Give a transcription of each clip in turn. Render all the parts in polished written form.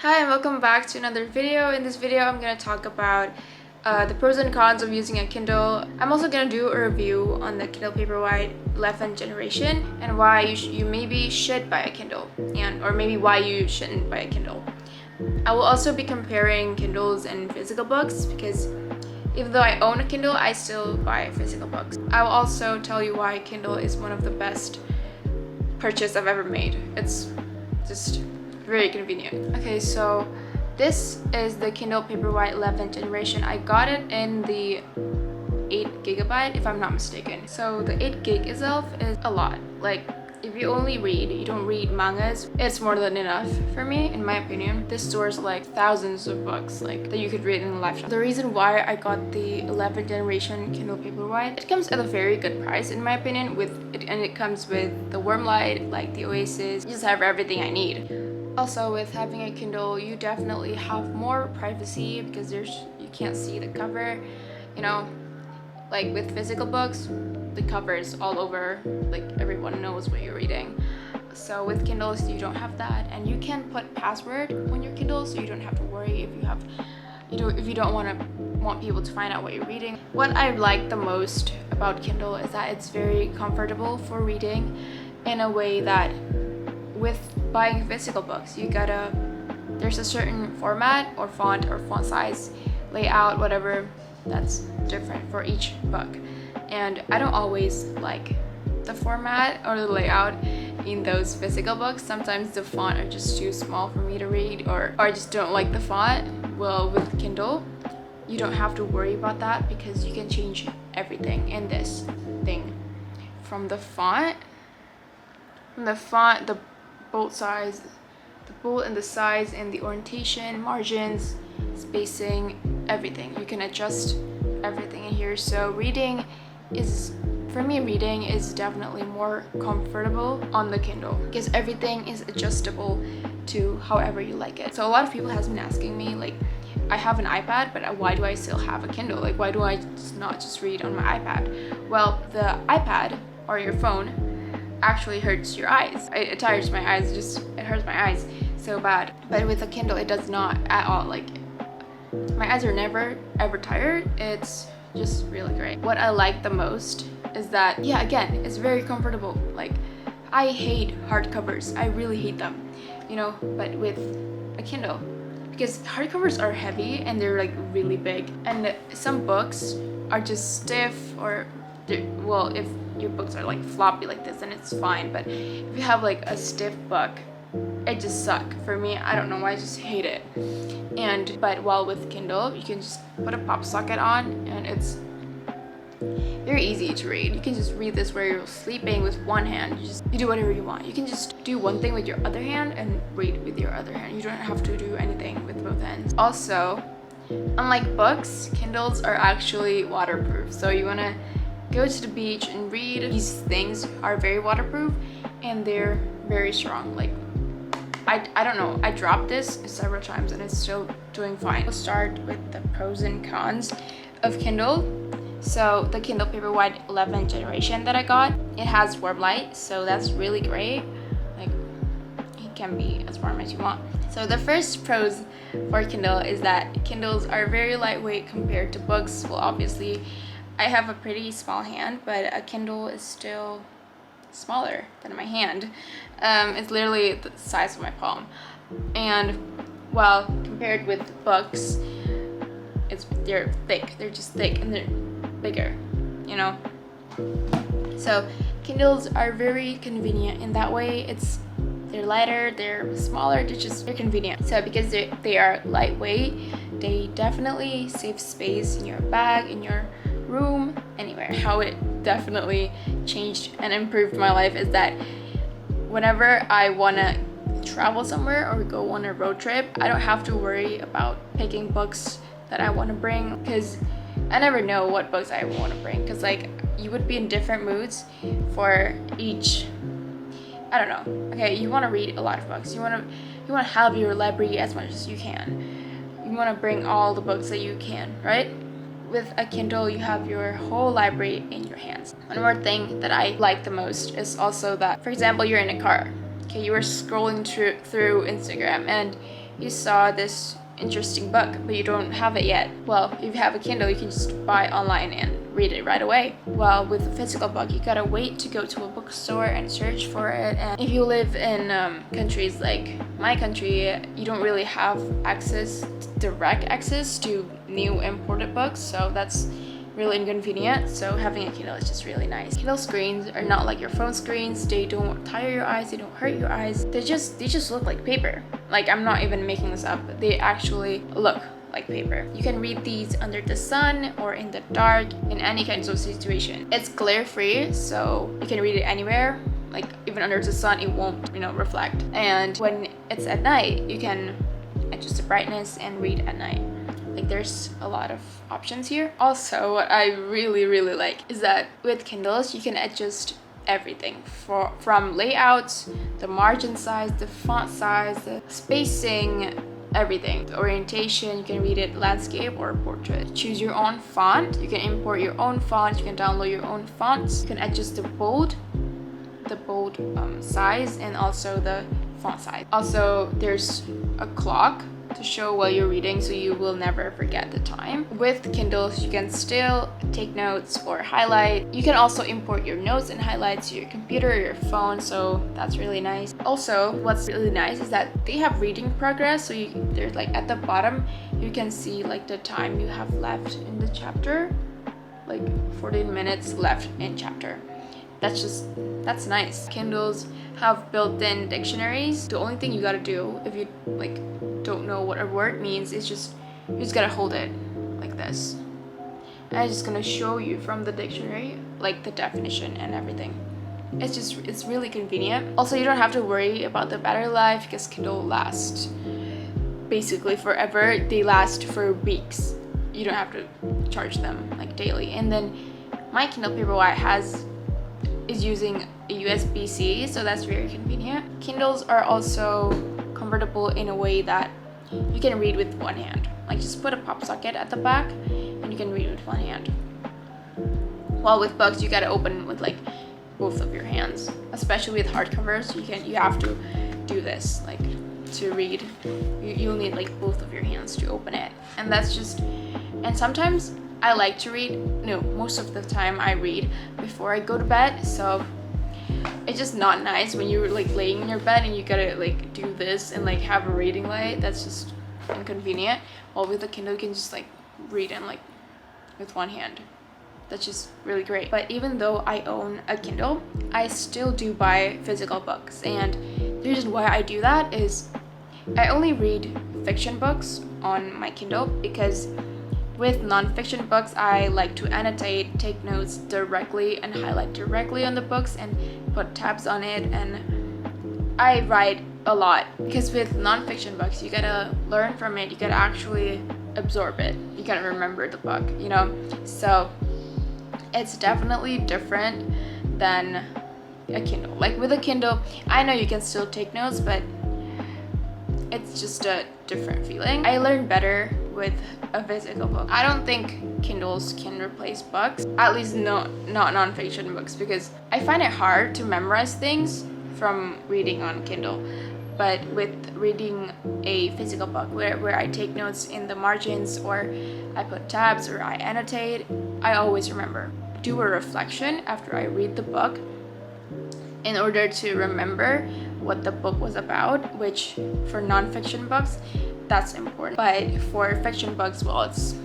Hi and welcome back to another video. In this video I'm going to talk about the pros and cons of using a Kindle. I'm also going to do a review on the Kindle Paperwhite 11th generation and why you maybe should buy a Kindle or maybe why you shouldn't buy a Kindle. I will also be comparing Kindles and physical books because even though I own a Kindle, I still buy physical books. I will also tell you why Kindle is one of the best purchase I've ever made. It's just very convenient. Okay, so this is the Kindle Paperwhite 11th generation. I got it in the 8GB if I'm not mistaken. So the 8GB itself is a lot. Like if you only read, you don't read mangas, it's more than enough for me, in my opinion. This stores like thousands of books like that you could read in a lifetime. The reason why I got the 11th generation Kindle Paperwhite, it comes at a very good price in my opinion and it comes with the warm light, like the Oasis. You just have everything I need. Also, with having a Kindle, you definitely have more privacy because you can't see the cover, you know, like with physical books, the cover is all over, like everyone knows what you're reading. So with Kindles, you don't have that, and you can put password on your Kindle, so you don't have to worry if you don't want people to find out what you're reading. What I like the most about Kindle is that it's very comfortable for reading in a way that with buying physical books, there's a certain format or font size, layout, whatever, that's different for each book. And I don't always like the format or the layout in those physical books. Sometimes the font are just too small for me to read, or I just don't like the font. Well, with Kindle, you don't have to worry about that because you can change everything in this thing. From the font, the bold size, the bold and the size and the orientation, margins, spacing, everything. You can adjust everything in here. So reading is definitely more comfortable on the Kindle because everything is adjustable to however you like it. So a lot of people has been asking me, like, I have an iPad, but why do I still have a Kindle? Like, why do I not just read on my iPad? Well, the iPad or your phone actually hurts your eyes. It tires my eyes, it hurts my eyes so bad. But with a Kindle, it does not at all. Like, my eyes are never ever tired. It's just really great. What I like the most is that, yeah, again, it's very comfortable. Like, I hate hardcovers. I really hate them, but with a Kindle, because hardcovers are heavy and they're like really big, and some books are just stiff, or well, if your books are like floppy like this, then it's fine. But if you have like a stiff book, it just sucks. For me, I don't know why, I just hate it. But while with Kindle, you can just put a pop socket on and it's very easy to read. You can just read this where you're sleeping with one hand. You do whatever you want. You can just do one thing with your other hand and read with your other hand. You don't have to do anything with both hands. Also, unlike books, Kindles are actually waterproof. So you want to go to the beach and read. These things are very waterproof and they're very strong. Like, I don't know, I dropped this several times and it's still doing fine. We'll start with the pros and cons of Kindle. So the Kindle Paperwhite 11th generation that I got, it has warm light, so that's really great. Like, it can be as warm as you want. So the first pros for Kindle is that Kindles are very lightweight compared to books. Well, obviously, I have a pretty small hand, but a Kindle is still smaller than my hand. It's literally the size of my palm. And well, compared with books, they're thick. They're just thick and they're bigger, So Kindles are very convenient in that way. They're lighter, they're smaller, they're convenient. So because they are lightweight, they definitely save space in your bag, in your room, anywhere. How it definitely changed and improved my life is that whenever I want to travel somewhere or go on a road trip, I don't have to worry about picking books that I want to bring, because I never know what books I want to bring, because like you would be in different moods for each. I don't know. Okay, you want to read a lot of books. You want to have your library as much as you can. You want to bring all the books that you can, right? With a Kindle, you have your whole library in your hands. One more thing that I like the most is also that, for example, you're in a car. Okay, you were scrolling through Instagram and you saw this interesting book but you don't have it yet. Well, if you have a Kindle, you can just buy online and read it right away. Well, with a physical book, you gotta wait to go to a bookstore and search for it. And if you live in countries like my country, you don't really have direct access to new imported books, so that's really inconvenient. So having a Kindle is just really nice. Kindle screens are not like your phone screens. They don't tire your eyes, they don't hurt your eyes. They just look like paper. Like, I'm not even making this up. They actually look like paper. You can read these under the sun or in the dark, in any kinds of situation. It's glare free, so you can read it anywhere. Like, even under the sun, it won't, reflect. And when it's at night, you can adjust the brightness and read at night. Like, there's a lot of options here. Also, what I really like is that with Kindles, you can adjust everything from layouts, the margin size, the font size, the spacing, everything. The orientation, you can read it landscape or portrait. Choose your own font. You can import your own font. You can download your own fonts. You can adjust the bold size and also the font size. Also, there's a clock to show while you're reading, so you will never forget the time. With Kindles, you can still take notes or highlight. You can also import your notes and highlights to your computer or your phone, so that's really nice. Also, what's really nice is that they have reading progress, so there's like at the bottom, you can see like the time you have left in the chapter, like 14 minutes left in chapter. That's nice. Kindles have built-in dictionaries. The only thing you gotta do if you don't know what a word means is you just gotta hold it like this. And I'm just gonna show you from the dictionary like the definition and everything. It's really convenient. Also, you don't have to worry about the battery life because Kindle lasts basically forever. They last for weeks. You don't have to charge them like daily. And then my Kindle Paperwhite is using a USB-C, so that's very convenient. Kindles are also comfortable in a way that you can read with one hand. Like, just put a pop socket at the back and you can read with one hand. While with books, you gotta open with like both of your hands. Especially with hardcovers, you have to do this like to read. You'll need like both of your hands to open it, and and sometimes I like to read. No, most of the time I read before I go to bed, so it's just not nice when you're like laying in your bed and you gotta like do this and like have a reading light. That's just inconvenient. While with a Kindle, you can just like read and like with one hand. That's just really great. But even though I own a Kindle, I still do buy physical books, and the reason why I do that is I only read fiction books on my Kindle because with non-fiction books, I like to annotate, take notes directly and highlight directly on the books and put tabs on it, and I write a lot because with non-fiction books, you gotta learn from it, you gotta actually absorb it, you gotta remember the book, so it's definitely different than a Kindle. Like with a Kindle, I know you can still take notes, but it's just a different feeling. I learn better with a physical book. I don't think Kindles can replace books, at least not non-fiction books, because I find it hard to memorize things from reading on Kindle. But with reading a physical book where I take notes in the margins or I put tabs or I annotate, I always remember. Do a reflection after I read the book in order to remember what the book was about, which for non-fiction books, that's important. But for fiction books, well, it's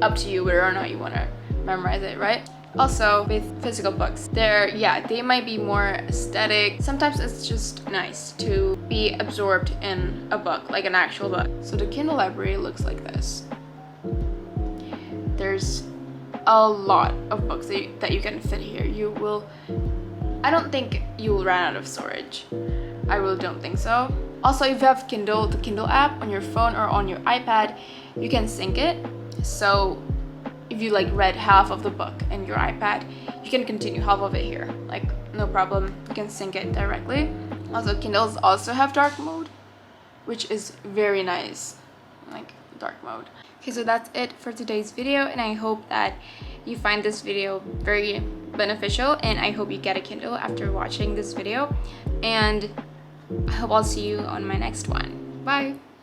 up to you whether or not you want to memorize it, right? Also, with physical books, they might be more aesthetic. Sometimes it's just nice to be absorbed in a book, like an actual book. So the Kindle Library looks like this. There's a lot of books that you can fit here. I don't think you will run out of storage. I really don't think so. Also, if you have Kindle, the Kindle app on your phone or on your iPad, you can sync it. So if you like read half of the book in your iPad, you can continue half of it here. Like, no problem, you can sync it directly. Also, Kindles also have dark mode, which is very nice, like dark mode. Okay, so that's it for today's video, and I hope that you find this video very beneficial, and I hope you get a Kindle after watching this video, and I hope I'll see you on my next one. Bye!